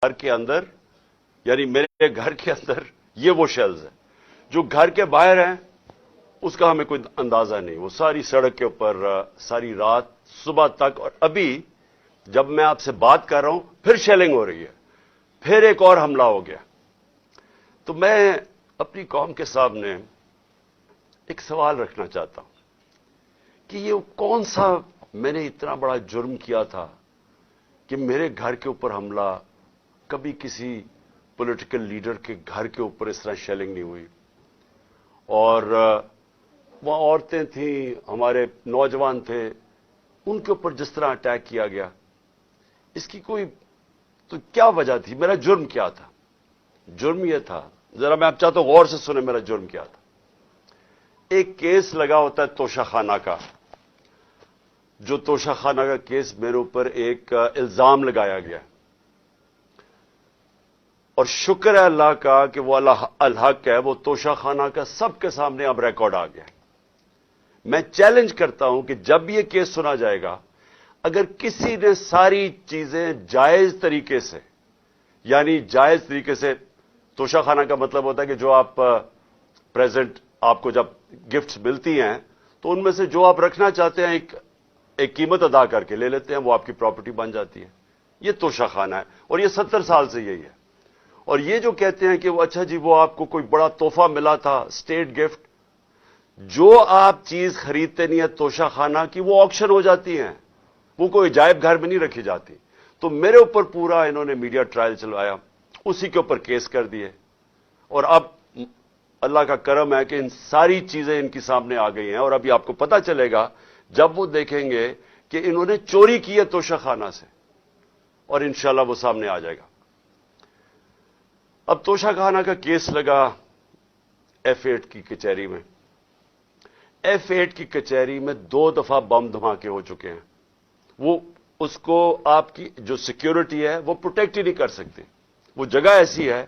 گھر کے اندر یعنی میرے گھر کے اندر یہ وہ شیلز ہیں جو گھر کے باہر ہیں اس کا ہمیں کوئی اندازہ نہیں. وہ ساری سڑک کے اوپر ساری رات صبح تک, اور ابھی جب میں آپ سے بات کر رہا ہوں پھر شیلنگ ہو رہی ہے, پھر ایک اور حملہ ہو گیا. تو میں اپنی قوم کے سامنے ایک سوال رکھنا چاہتا ہوں کہ یہ کون سا میں نے اتنا بڑا جرم کیا تھا کہ میرے گھر کے اوپر حملہ, کبھی کسی پولیٹیکل لیڈر کے گھر کے اوپر اس طرح شیلنگ نہیں ہوئی. اور وہاں عورتیں تھیں, ہمارے نوجوان تھے, ان کے اوپر جس طرح اٹیک کیا گیا, اس کی کوئی تو کیا وجہ تھی؟ میرا جرم کیا تھا؟ جرم یہ تھا, ذرا میں آپ چاہتا ہوں غور سے سنیں میرا جرم کیا تھا. ایک کیس لگا ہوتا ہے توشہ خانہ کا, جو توشہ خانہ کا کیس میرے اوپر ایک الزام لگایا گیا, اور شکر ہے اللہ کا کہ وہ الحق ہے, وہ توشہ خانہ کا سب کے سامنے اب ریکارڈ آ گیا. میں چیلنج کرتا ہوں کہ جب یہ کیس سنا جائے گا, اگر کسی نے ساری چیزیں جائز طریقے سے, یعنی جائز طریقے سے, توشہ خانہ کا مطلب ہوتا ہے کہ جو آپ پریزنٹ آپ کو جب گفٹس ملتی ہیں تو ان میں سے جو آپ رکھنا چاہتے ہیں ایک قیمت ادا کر کے لے لیتے ہیں, وہ آپ کی پراپرٹی بن جاتی ہے. یہ توشہ خانہ ہے, اور یہ 70 سال سے یہی ہے. اور یہ جو کہتے ہیں کہ وہ اچھا جی وہ آپ کو کوئی بڑا تحفہ ملا تھا, اسٹیٹ گفٹ, جو آپ چیز خریدتے نہیں ہے توشہ خانہ کی, وہ آکشن ہو جاتی ہیں, وہ کوئی عجائب گھر میں نہیں رکھی جاتی. تو میرے اوپر پورا انہوں نے میڈیا ٹرائل چلوایا, اسی کے اوپر کیس کر دیے, اور اب اللہ کا کرم ہے کہ ان ساری چیزیں ان کی سامنے آ گئی ہیں. اور ابھی آپ کو پتا چلے گا جب وہ دیکھیں گے کہ انہوں نے چوری کی ہے توشہ خانہ سے, اور انشاءاللہ وہ سامنے آ جائے گا. اب توشہ خانہ کا کیس لگا F8 کی کچہری میں. F8 کی کچہری میں 2 دفعہ بم دھماکے ہو چکے ہیں. وہ اس کو آپ کی جو سیکیورٹی ہے وہ پروٹیکٹ ہی نہیں کر سکتی. وہ جگہ ایسی ہے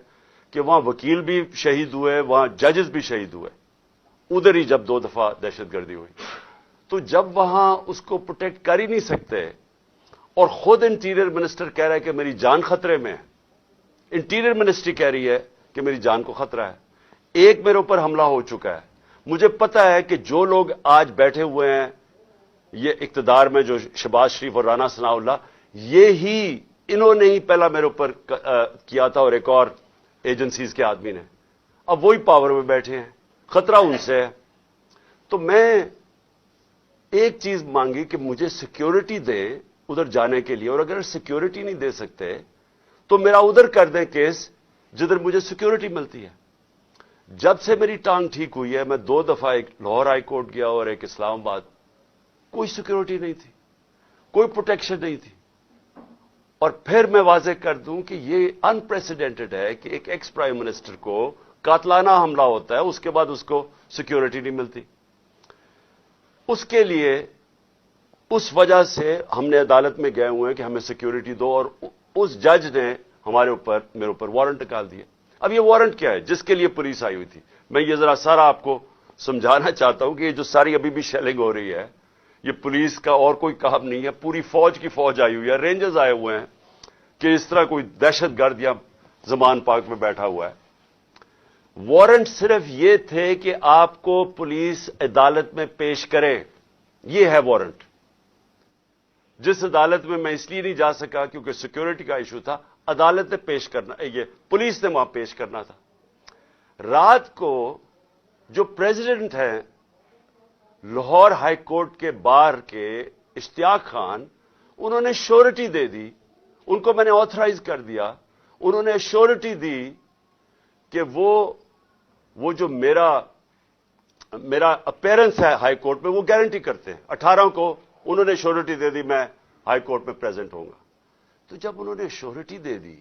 کہ وہاں وکیل بھی شہید ہوئے, وہاں ججز بھی شہید ہوئے, ادھر ہی جب 2 دفعہ دہشت گردی ہوئی. تو جب وہاں اس کو پروٹیکٹ کر ہی نہیں سکتے, اور خود انٹیریئر منسٹر کہہ رہا ہے کہ میری جان خطرے میں ہے, انٹیریئر منسٹری کہہ رہی ہے کہ میری جان کو خطرہ ہے. ایک میرے اوپر حملہ ہو چکا ہے. مجھے پتا ہے کہ جو لوگ آج بیٹھے ہوئے ہیں یہ اقتدار میں, جو شہباز شریف اور رانا ثناء اللہ, یہی انہوں نے ہی پہلا میرے اوپر کیا تھا, اور ایک اور ایجنسیز کے آدمی نے. اب وہی پاور میں بیٹھے ہیں, خطرہ ان سے ہے. تو میں ایک چیز مانگی کہ مجھے سیکیورٹی دیں ادھر جانے کے لیے, اور اگر سیکیورٹی نہیں دے سکتے تو میرا ادھر کر دیں کیس جدھر مجھے سیکیورٹی ملتی ہے. جب سے میری ٹانگ ٹھیک ہوئی ہے میں 2 دفعہ ایک لاہور ہائی کورٹ گیا اور ایک اسلام آباد, کوئی سیکیورٹی نہیں تھی, کوئی پروٹیکشن نہیں تھی. اور پھر میں واضح کر دوں کہ یہ انپریسیڈنٹڈ ہے کہ ایک ایکس پرائم منسٹر کو قاتلانہ حملہ ہوتا ہے, اس کے بعد اس کو سیکیورٹی نہیں ملتی. اس کے لیے اس وجہ سے ہم نے عدالت میں گئے ہوئے ہیں کہ ہمیں سیکیورٹی دو, اور اس جج نے میرے اوپر وارنٹ نکال دیا. اب یہ وارنٹ کیا ہے جس کے لیے پولیس آئی ہوئی تھی؟ میں یہ ذرا سارا آپ کو سمجھانا چاہتا ہوں کہ یہ جو ساری ابھی بھی شیلنگ ہو رہی ہے یہ پولیس کا اور کوئی کام نہیں ہے, پوری فوج کی فوج آئی ہوئی ہے, رینجرز آئے ہوئے ہیں کہ اس طرح کوئی دہشت گرد یا زمان پاک میں بیٹھا ہوا ہے. وارنٹ صرف یہ تھے کہ آپ کو پولیس عدالت میں پیش کرے, یہ ہے وارنٹ. جس عدالت میں اس لیے نہیں جا سکا کیونکہ سیکیورٹی کا ایشو تھا, عدالت نے پیش کرنا, یہ پولیس نے وہاں پیش کرنا تھا. رات کو جو پریزیڈنٹ ہیں لاہور ہائی کورٹ کے بار کے اشتیاق خان, انہوں نے شورٹی دے دی, ان کو میں نے آتھرائز کر دیا, انہوں نے شورٹی دی کہ وہ جو میرا اپیرنس ہے ہائی کورٹ میں وہ گارنٹی کرتے ہیں. 18 کو انہوں نے شورٹی دے دی میں ہائی کورٹ میں پریزنٹ ہوں گا. تو جب انہوں نے شورٹی دے دی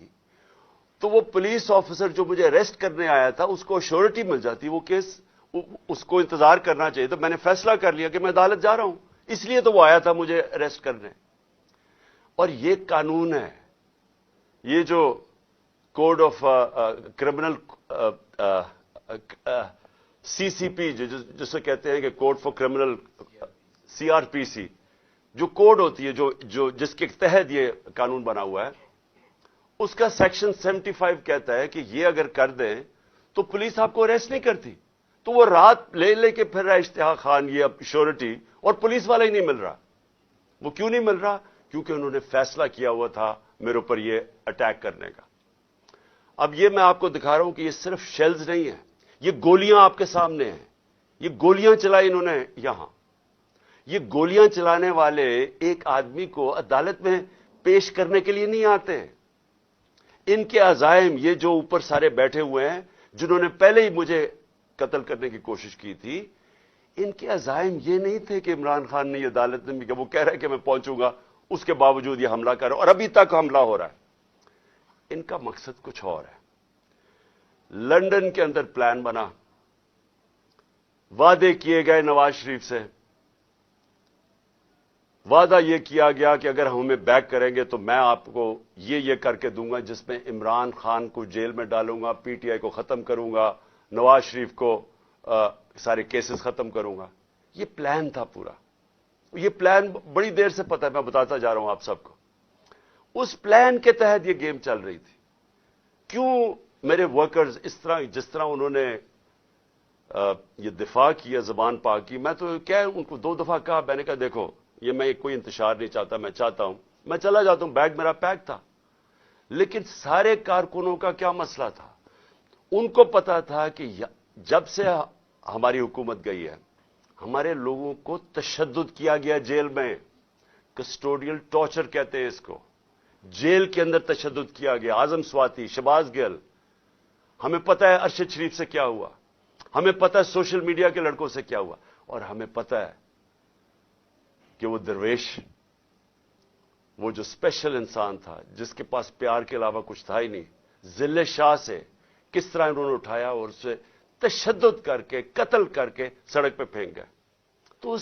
تو وہ پولیس آفیسر جو مجھے اریسٹ کرنے آیا تھا اس کو شورٹی مل جاتی, وہ کیس اس کو انتظار کرنا چاہیے. تو میں نے فیصلہ کر لیا کہ میں عدالت جا رہا ہوں, اس لیے تو وہ آیا تھا مجھے اریسٹ کرنے. اور یہ قانون ہے, یہ جو کوڈ آف کرمنل CCP جسے کہتے ہیں کہ کوڈ فار کرمنل CRPC, جو کوڈ ہوتی ہے جو جس کے تحت یہ قانون بنا ہوا ہے, اس کا سیکشن 75 کہتا ہے کہ یہ اگر کر دیں تو پولیس آپ کو اریسٹ نہیں کرتی. تو وہ رات لے کے پھر رہا اشتہا خان یہ اب شیورٹی, اور پولیس والا ہی نہیں مل رہا. وہ کیوں نہیں مل رہا؟ کیونکہ انہوں نے فیصلہ کیا ہوا تھا میرے اوپر یہ اٹیک کرنے کا. اب یہ میں آپ کو دکھا رہا ہوں کہ یہ صرف شیلز نہیں ہیں, یہ گولیاں آپ کے سامنے ہیں. یہ گولیاں چلائی انہوں نے یہاں. یہ گولیاں چلانے والے ایک آدمی کو عدالت میں پیش کرنے کے لیے نہیں آتے. ان کے عزائم, یہ جو اوپر سارے بیٹھے ہوئے ہیں جنہوں نے پہلے ہی مجھے قتل کرنے کی کوشش کی تھی, ان کے عزائم یہ نہیں تھے کہ عمران خان نے یہ عدالت میں کہ وہ کہہ رہا ہے کہ میں پہنچوں گا, اس کے باوجود یہ حملہ کر رہا ہے اور ابھی تک حملہ ہو رہا ہے. ان کا مقصد کچھ اور ہے. لندن کے اندر پلان بنا, وعدے کیے گئے نواز شریف سے. وعدہ یہ کیا گیا کہ اگر ہمیں بیک کریں گے تو میں آپ کو یہ کر کے دوں گا جس میں عمران خان کو جیل میں ڈالوں گا, پی ٹی آئی کو ختم کروں گا, نواز شریف کو سارے کیسز ختم کروں گا. یہ پلان تھا پورا. یہ پلان بڑی دیر سے پتہ ہے, میں بتاتا جا رہا ہوں آپ سب کو. اس پلان کے تحت یہ گیم چل رہی تھی. کیوں میرے ورکرز اس طرح, جس طرح انہوں نے یہ دفاع کیا زبان پاک کی, میں تو کیا ان کو 2 دفعہ کہا, میں نے کہا دیکھو یہ میں کوئی انتشار نہیں چاہتا, میں چاہتا ہوں میں چلا جاتا ہوں, بیگ میرا پیک تھا. لیکن سارے کارکنوں کا کیا مسئلہ تھا؟ ان کو پتا تھا کہ جب سے ہماری حکومت گئی ہے ہمارے لوگوں کو تشدد کیا گیا جیل میں. کسٹوڈیل ٹارچر کہتے ہیں اس کو. جیل کے اندر تشدد کیا گیا. اعظم سواتی, شہباز گل, ہمیں پتہ ہے ارشد شریف سے کیا ہوا, ہمیں پتہ ہے سوشل میڈیا کے لڑکوں سے کیا ہوا, اور ہمیں پتہ ہے کہ وہ درویش, وہ جو اسپیشل انسان تھا جس کے پاس پیار کے علاوہ کچھ تھا ہی نہیں, ذل شاہ سے کس طرح انہوں نے اٹھایا اور اسے تشدد کر کے قتل کر کے سڑک پہ پھینک گئے. تو وہ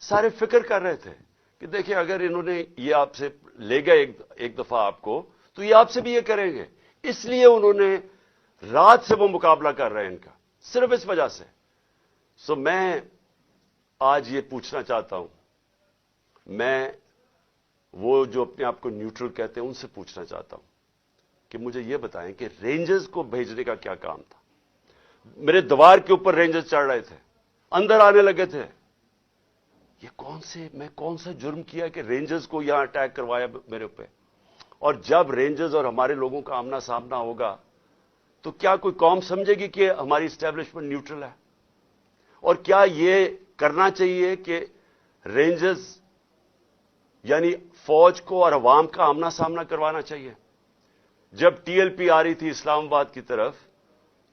سارے فکر کر رہے تھے کہ دیکھیں اگر انہوں نے یہ آپ سے لے گئے ایک دفعہ آپ کو, تو یہ آپ سے بھی یہ کریں گے. اس لیے انہوں نے رات سے وہ مقابلہ کر رہے ہیں ان کا, صرف اس وجہ سے. سو میں آج یہ پوچھنا چاہتا ہوں, میں وہ جو اپنے آپ کو نیوٹرل کہتے ہیں ان سے پوچھنا چاہتا ہوں کہ مجھے یہ بتائیں کہ رینجرز کو بھیجنے کا کیا کام تھا؟ میرے دیوار کے اوپر رینجرز چڑھ رہے تھے, اندر آنے لگے تھے. یہ میں کون سا جرم کیا کہ رینجرز کو یہاں اٹیک کروایا میرے اوپر؟ اور جب رینجرز اور ہمارے لوگوں کا آمنا سامنا ہوگا تو کیا کوئی قوم سمجھے گی کہ ہماری اسٹیبلشمنٹ نیوٹرل ہے؟ اور کیا یہ کرنا چاہیے کہ رینجرز یعنی فوج کو اور عوام کا آمنا سامنا کروانا چاہیے؟ جب ٹی ایل پی آ رہی تھی اسلام آباد کی طرف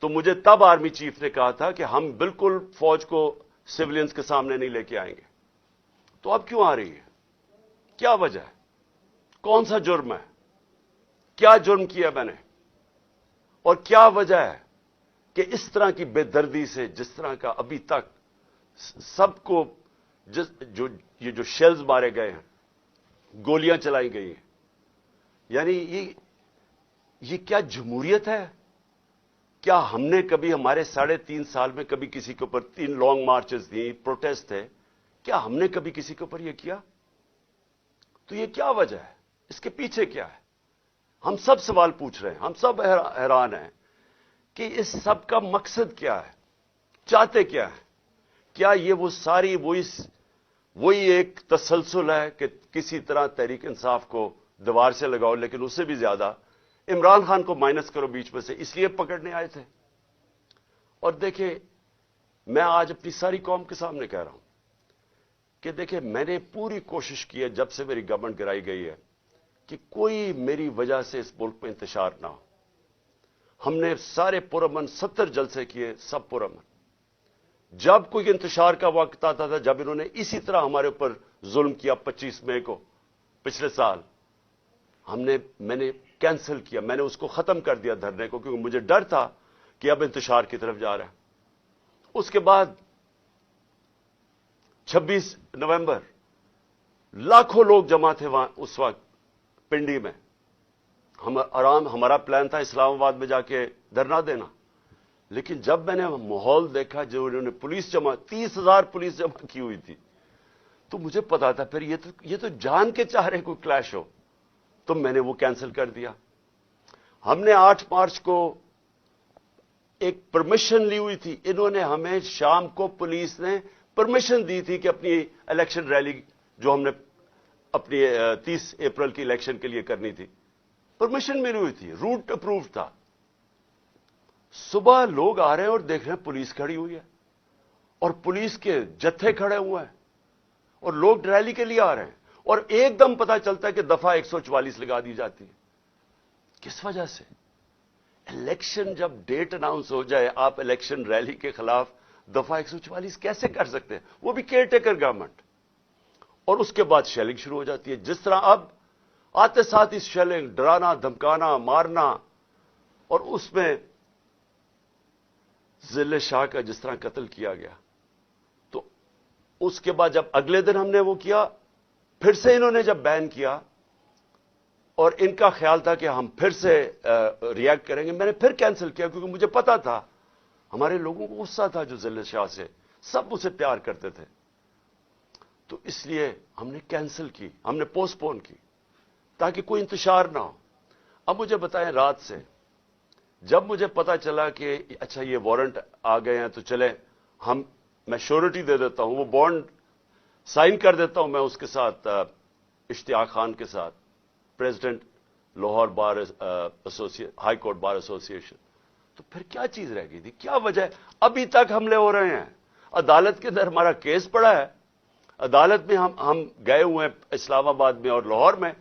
تو مجھے تب آرمی چیف نے کہا تھا کہ ہم بالکل فوج کو سولینز کے سامنے نہیں لے کے آئیں گے. تو اب کیوں آ رہی ہے؟ کیا وجہ ہے؟ کون سا جرم ہے؟ کیا جرم کیا میں نے؟ اور کیا وجہ ہے کہ اس طرح کی بے دردی سے, جس طرح کا ابھی تک سب کو یہ جو شیلز مارے گئے ہیں, گولیاں چلائی گئی ہیں, یعنی یہ کیا جمہوریت ہے؟ کیا ہم نے کبھی ہمارے 3.5 سال میں کبھی کسی کے اوپر 3 لانگ مارچز دی, پروٹیسٹ تھے, کیا ہم نے کبھی کسی کے اوپر یہ کیا؟ تو یہ کیا وجہ ہے؟ اس کے پیچھے کیا ہے؟ ہم سب سوال پوچھ رہے ہیں, ہم سب حیران ہیں کہ اس سب کا مقصد کیا ہے؟ چاہتے کیا ہے؟ کیا یہ وہ ساری وہی ایک تسلسل ہے کہ کسی طرح تحریک انصاف کو دیوار سے لگاؤ, لیکن اس سے بھی زیادہ عمران خان کو مائنس کرو بیچ میں سے, اس لیے پکڑنے آئے تھے؟ اور دیکھیں میں آج اپنی ساری قوم کے سامنے کہہ رہا ہوں کہ دیکھیں میں نے پوری کوشش کی ہے جب سے میری گورنمنٹ گرائی گئی ہے کہ کوئی میری وجہ سے اس ملک میں انتشار نہ ہو. ہم نے سارے پرامن 70 جلسے کیے, سب پرامن. جب کوئی انتشار کا وقت آتا تھا, جب انہوں نے اسی طرح ہمارے اوپر ظلم کیا 25 مئی کو پچھلے سال, میں نے کینسل کیا, میں نے اس کو ختم کر دیا دھرنے کو, کیونکہ مجھے ڈر تھا کہ اب انتشار کی طرف جا رہا ہے. اس کے بعد 26 نومبر لاکھوں لوگ جمع تھے وہاں اس وقت پنڈی میں. ہمارا پلان تھا اسلام آباد میں جا کے دھرنا دینا, لیکن جب میں نے ماحول دیکھا جو انہوں نے 30,000 پولیس جمع کی ہوئی تھی, تو مجھے پتا تھا پھر یہ تو جان کے چاہ رہے کوئی کلیش ہو, تو میں نے وہ کینسل کر دیا. ہم نے 8 مارچ کو ایک پرمیشن لی ہوئی تھی. انہوں نے ہمیں شام کو پولیس نے پرمیشن دی تھی کہ اپنی الیکشن ریلی جو ہم نے اپنی 30 اپریل کی الیکشن کے لیے کرنی تھی, پرمیشن ملی ہوئی تھی, روٹ اپرووڈ تھا. صبح لوگ آ رہے ہیں اور دیکھ رہے ہیں پولیس کھڑی ہوئی ہے اور پولیس کے جتھے کھڑے ہوئے ہیں اور لوگ ریلی کے لیے آ رہے ہیں, اور ایک دم پتا چلتا ہے کہ دفعہ 144 لگا دی جاتی ہے. کس وجہ سے؟ الیکشن جب ڈیٹ اناؤنس ہو جائے, آپ الیکشن ریلی کے خلاف دفعہ 144 کیسے کر سکتے ہیں؟ وہ بھی کیئر ٹیکر گورنمنٹ. اور اس کے بعد شیلنگ شروع ہو جاتی ہے, جس طرح اب آتے ساتھ اس شیلنگ, ڈرانا, دھمکانا, مارنا, اور اس میں ضلع شاہ کا جس طرح قتل کیا گیا. تو اس کے بعد جب اگلے دن ہم نے وہ کیا, پھر سے انہوں نے جب بین کیا اور ان کا خیال تھا کہ ہم پھر سے ریئیکٹ کریں گے, میں نے پھر کینسل کیا کیونکہ مجھے پتا تھا ہمارے لوگوں کو غصہ تھا جو ضلع شاہ سے, سب اسے پیار کرتے تھے. تو اس لیے ہم نے کینسل کی, ہم نے پوسٹ پون کی تاکہ کوئی انتشار نہ ہو. اب مجھے بتائیں, رات سے جب مجھے پتا چلا کہ اچھا یہ وارنٹ آ گئے ہیں تو چلیں میں شیورٹی دے دیتا ہوں, وہ بانڈ سائن کر دیتا ہوں میں اس کے ساتھ, اشتیاق خان کے ساتھ, پریزیڈنٹ لاہور بار ہائی کورٹ بار ایسوسی ایشن. تو پھر کیا چیز رہ گئی تھی؟ کیا وجہ ہے؟ ابھی تک حملے ہو رہے ہیں, عدالت کے اندر ہمارا کیس پڑا ہے, عدالت میں ہم گئے ہوئے ہیں اسلام آباد میں اور لاہور میں,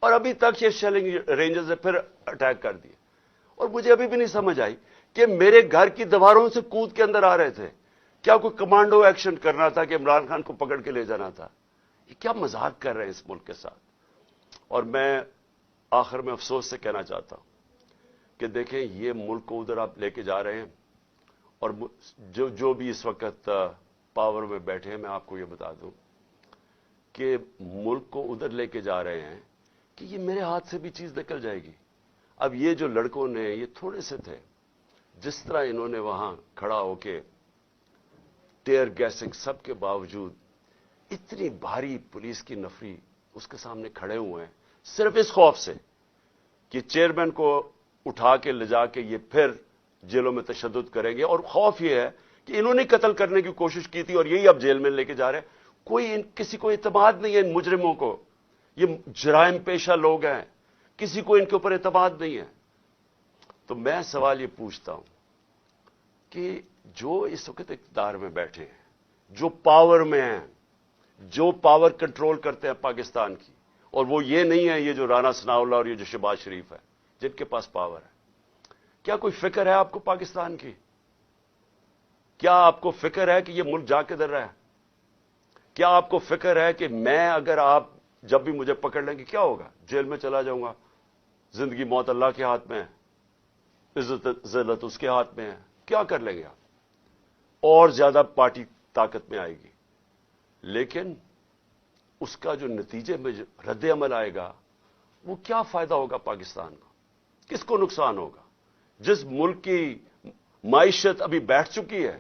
اور ابھی تک یہ شیلنگ رینجرز نے پھر اٹیک کر دیے. اور مجھے ابھی بھی نہیں سمجھ آئی کہ میرے گھر کی دیواروں سے کود کے اندر آ رہے تھے. کیا کوئی کمانڈو ایکشن کرنا تھا کہ عمران خان کو پکڑ کے لے جانا تھا؟ یہ کیا مذاق کر رہے ہیں اس ملک کے ساتھ. اور میں آخر میں افسوس سے کہنا چاہتا ہوں کہ دیکھیں, یہ ملک کو ادھر آپ لے کے جا رہے ہیں, اور جو بھی اس وقت پاور میں بیٹھے ہیں, میں آپ کو یہ بتا دوں کہ ملک کو ادھر لے کے جا رہے ہیں کہ یہ میرے ہاتھ سے بھی چیز نکل جائے گی. اب یہ جو لڑکوں نے, یہ تھوڑے سے تھے, جس طرح انہوں نے وہاں کھڑا ہو کے ٹیئر گیسنگ سب کے باوجود اتنی بھاری پولیس کی نفری اس کے سامنے کھڑے ہوئے ہیں, صرف اس خوف سے کہ چیئرمین کو اٹھا کے لے جا کے یہ پھر جیلوں میں تشدد کریں گے. اور خوف یہ ہے کہ انہوں نے قتل کرنے کی کوشش کی تھی اور یہی اب جیل میں لے کے جا رہے ہیں. کسی کو اعتماد نہیں ہے ان مجرموں کو, یہ جرائم پیشہ لوگ ہیں, کسی کو ان کے اوپر اعتماد نہیں ہے. تو میں سوال یہ پوچھتا ہوں کہ جو اس وقت اقتدار میں بیٹھے ہیں, جو پاور میں ہیں, جو پاور کنٹرول کرتے ہیں پاکستان کی, اور وہ یہ نہیں ہے یہ جو رانا ثناء اللہ اور یہ جو شہباز شریف ہے جن کے پاس پاور ہے, کیا کوئی فکر ہے آپ کو پاکستان کی؟ کیا آپ کو فکر ہے کہ یہ ملک جا کدھر رہا ہے؟ کیا آپ کو فکر ہے کہ میں اگر آپ جب بھی مجھے پکڑ لیں گے کیا ہوگا؟ جیل میں چلا جاؤں گا. زندگی موت اللہ کے ہاتھ میں ہے, عزت ذلت اس کے ہاتھ میں ہے. کیا کر لیں گے آپ؟ اور زیادہ پارٹی طاقت میں آئے گی, لیکن اس کا جو نتیجے میں جو رد عمل آئے گا وہ کیا فائدہ ہوگا پاکستان کو؟ کس کو نقصان ہوگا؟ جس ملک کی معیشت ابھی بیٹھ چکی ہے,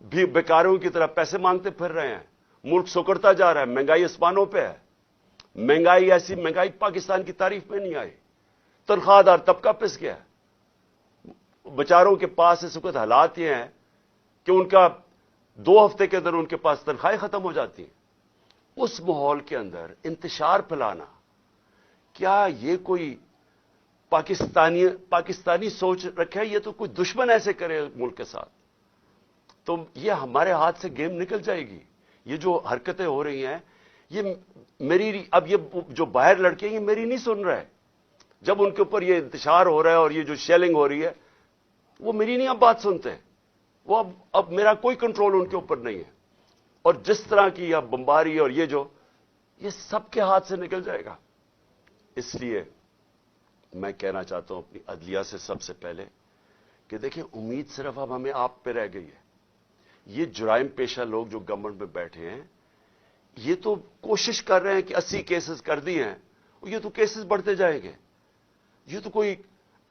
بھی بیکاروں کی طرح پیسے مانگتے پھر رہے ہیں, ملک سکڑتا جا رہا ہے, مہنگائی آسمانوں پہ ہے. مہنگائی ایسی مہنگائی پاکستان کی تاریخ میں نہیں آئی. تنخواہ دار طبقہ پس گیا ہے. بیچاروں کے پاس اس وقت حالات یہ ہیں کہ ان کا 2 ہفتے کے اندر ان کے پاس تنخواہیں ختم ہو جاتی ہیں. اس ماحول کے اندر انتشار پھیلانا, کیا یہ کوئی پاکستانی سوچ رکھے؟ یہ تو کوئی دشمن ایسے کرے ملک کے ساتھ تو یہ ہمارے ہاتھ سے گیم نکل جائے گی. یہ جو حرکتیں ہو رہی ہیں یہ میری, اب یہ جو باہر لڑکے ہیں یہ میری نہیں سن رہے. جب ان کے اوپر یہ انتشار ہو رہا ہے اور یہ جو شیلنگ ہو رہی ہے وہ میری نہیں اب بات سنتے. وہ اب میرا کوئی کنٹرول ان کے اوپر نہیں ہے. اور جس طرح کی اب بمباری اور یہ سب کے ہاتھ سے نکل جائے گا. اس لیے میں کہنا چاہتا ہوں اپنی عدلیہ سے سب سے پہلے کہ دیکھیں, امید صرف اب ہمیں آپ پہ رہ گئی ہے. یہ جرائم پیشہ لوگ جو گورنمنٹ میں بیٹھے ہیں یہ تو کوشش کر رہے ہیں کہ 80 کیسز کر دی ہیں, یہ تو کیسز بڑھتے جائیں گے. یہ تو کوئی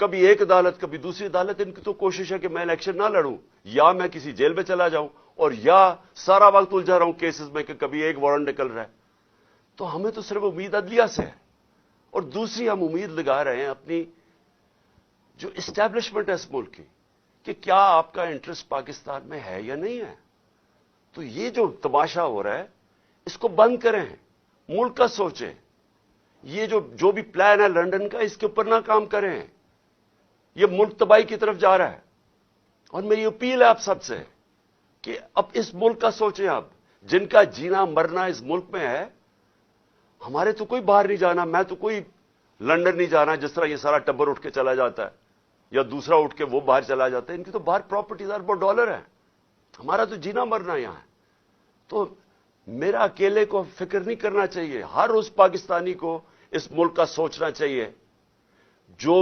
کبھی ایک عدالت کبھی دوسری عدالت, ان کی تو کوشش ہے کہ میں الیکشن نہ لڑوں, یا میں کسی جیل میں چلا جاؤں, اور یا سارا وقت الجھا رہا ہوں کیسز میں کہ کبھی ایک وارنٹ نکل رہا ہے. تو ہمیں تو صرف امید عدلیہ سے ہے, اور دوسری ہم امید لگا رہے ہیں اپنی جو اسٹیبلشمنٹ ہے اس ملک کی کہ کیا آپ کا انٹرسٹ پاکستان میں ہے یا نہیں ہے. تو یہ جو تماشا ہو رہا ہے اس کو بند کریں, ملک کا سوچیں. یہ جو بھی پلان ہے لنڈن کا اس کے اوپر نہ کام کریں. یہ ملک تباہی کی طرف جا رہا ہے. اور میری اپیل ہے آپ سب سے کہ اب اس ملک کا سوچیں. آپ جن کا جینا مرنا اس ملک میں ہے, ہمارے تو کوئی باہر نہیں جانا, میں تو کوئی لنڈن نہیں جانا جس طرح یہ سارا ٹبر اٹھ کے چلا جاتا ہے یا دوسرا اٹھ کے وہ باہر چلا جاتا ہے. ان کی تو باہر پراپرٹیز اربوں ڈالر ہیں, ہمارا تو جینا مرنا یہاں ہے. تو میرا اکیلے کو فکر نہیں کرنا چاہیے, ہر اس پاکستانی کو اس ملک کا سوچنا چاہیے جو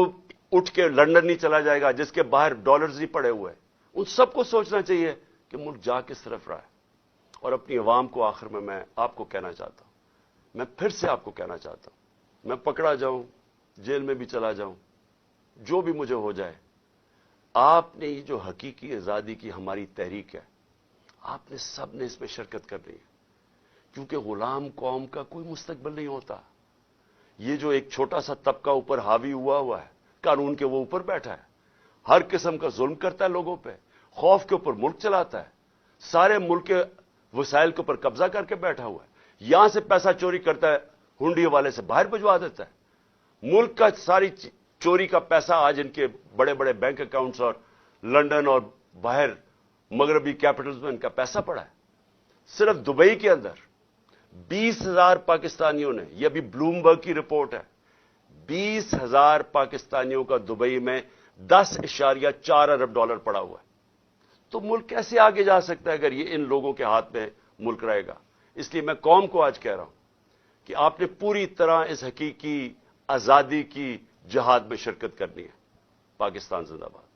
اٹھ کے لنڈن نہیں چلا جائے گا, جس کے باہر ڈالرز ہی پڑے ہوئے. ان سب کو سوچنا چاہیے کہ ملک جا کس طرف رہا ہے. اور اپنی عوام کو آخر میں آپ کو کہنا چاہتا ہوں, میں پھر سے آپ کو کہنا چاہتا ہوں, میں پکڑا جاؤں, جیل میں بھی چلا جاؤں, جو بھی مجھے ہو جائے, آپ نے یہ جو حقیقی آزادی کی ہماری تحریک ہے, آپ نے سب نے اس میں شرکت کرنی ہے. کیونکہ غلام قوم کا کوئی مستقبل نہیں ہوتا. یہ جو ایک چھوٹا سا طبقہ اوپر حاوی ہوا ہے, قانون کے وہ اوپر بیٹھا ہے, ہر قسم کا ظلم کرتا ہے لوگوں پہ, خوف کے اوپر ملک چلاتا ہے, سارے ملک کے وسائل کے اوپر قبضہ کر کے بیٹھا ہوا ہے, یہاں سے پیسہ چوری کرتا ہے, ہنڈی والے سے باہر بھجوا دیتا ہے. ملک کا ساری چوری کا پیسہ آج ان کے بڑے بڑے بینک اکاؤنٹس اور لنڈن اور باہر مغربی کیپٹلز میں ان کا پیسہ پڑا ہے. صرف دبئی کے اندر 20,000 پاکستانیوں نے, یہ ابھی بلومبرگ کی رپورٹ ہے, 20,000 پاکستانیوں کا دبئی میں $10.4 ارب پڑا ہوا ہے. تو ملک کیسے آگے جا سکتا ہے اگر یہ ان لوگوں کے ہاتھ میں ملک رہے گا. اس لیے میں قوم کو آج کہہ رہا ہوں کہ آپ نے پوری طرح اس حقیقی آزادی کی جہاد میں شرکت کرنی ہے. پاکستان زندہ باد.